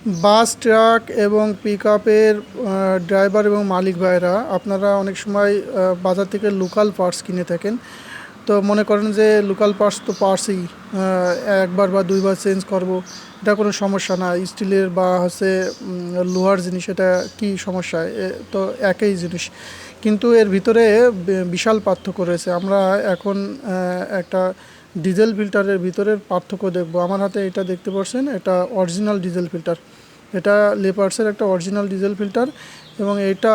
বাস, truck এবং পিকআপের driver এবং মালিক ভাইরা আপনারা অনেক সময় বাজার থেকে লোকাল পার্টস কিনে থাকেন। তো মনে করেন যে লোকাল পার্টস তো পার্টসই একবার বা দুইবার চেঞ্জ করব, এটা কোনো সমস্যা না। স্টিলের বা হচ্ছে লোহার জিনিস, এটা কি সমস্যা? তো একই জিনিস, কিন্তু এর ভিতরে বিশাল পার্থক্য রয়েছে। আমরা এখন একটা ডিজেল ফিল্টারের ভিতরের পার্থক্য দেখব। আমার হাতে এটা দেখতে পাচ্ছেন, এটা অরিজিনাল ডিজেল ফিল্টার। এটা লেপার্সের একটা অরিজিনাল ডিজেল ফিল্টার এবং এটা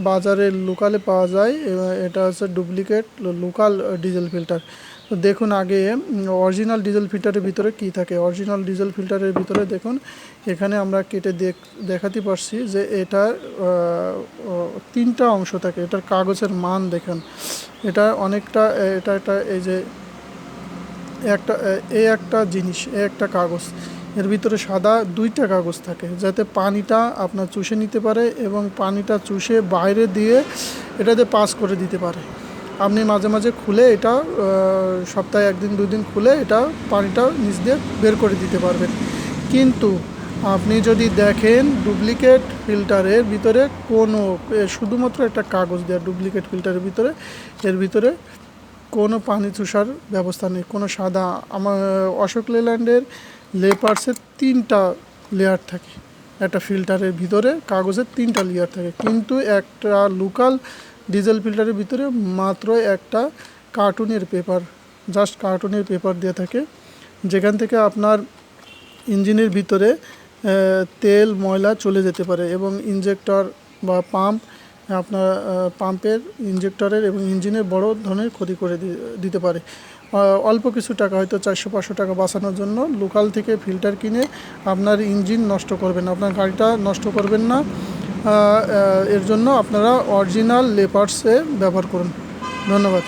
বাজারে লোকালে পাওয়া যায়। এটা হচ্ছে ডুপ্লিকেট লোকাল ডিজেল ফিল্টার। তো দেখুন আগে অরিজিনাল ডিজেল ফিল্টারের ভিতরে কি থাকে। অরিজিনাল ডিজেল ফিল্টারের ভিতরে দেখুন, এখানে আমরা কেটে দেখাতে পারছি যে এটা তিনটা অংশ থাকে। এটার কাগজের মান দেখেন, এটা অনেকটা, এটা একটা এই যে একটা জিনিস, একটা কাগজ, এর ভিতরে সাদা দুইটা কাগজ থাকে যাতে পানিটা আপনার চুষে নিতে পারে এবং পানিটা চুষে বাইরে দিয়ে এটাতে পাস করে দিতে পারে। আপনি মাঝে মাঝে খুলে এটা সপ্তাহে একদিন দুদিন খুলে এটা পানিটা নিচ দিয়ে বের করে দিতে পারবেন। কিন্তু আপনি যদি দেখেন ডুপ্লিকেট ফিল্টারের ভিতরে কোনো শুধুমাত্র একটা কাগজ দেওয়া, ডুপ্লিকেট ফিল্টারের ভিতরে এর ভিতরে কোনো পানি চুষার ব্যবস্থা নেই, কোনো সাদা। আমার অশোক লেল্যান্ডের লেপার্সের তিনটা লেয়ার থাকে, একটা ফিল্টারের ভিতরে কাগজের তিনটা লেয়ার থাকে, কিন্তু একটা লোকাল ডিজেল ফিল্টারের ভিতরে মাত্র একটা কার্টুনের পেপার, জাস্ট কার্টুনের পেপার দেওয়া থাকে, যেখান থেকে আপনার ইঞ্জিনের ভিতরে তেল ময়লা চলে যেতে পারে এবং ইঞ্জেক্টর বা পাম্প, আপনার পাম্পের ইঞ্জেক্টরের এবং ইঞ্জিনের বড় ধরনের ক্ষতি করে দিতে পারে। অল্প কিছু টাকা, হয়তো 400-500 টাকা বাঁচানোর জন্য লোকাল থেকে ফিল্টার কিনে আপনার ইঞ্জিন নষ্ট করবেন, আপনার গাড়িটা নষ্ট করবেন না। এর জন্য আপনারা অরিজিনাল লেপার্সে ব্যবহার করুন। ধন্যবাদ।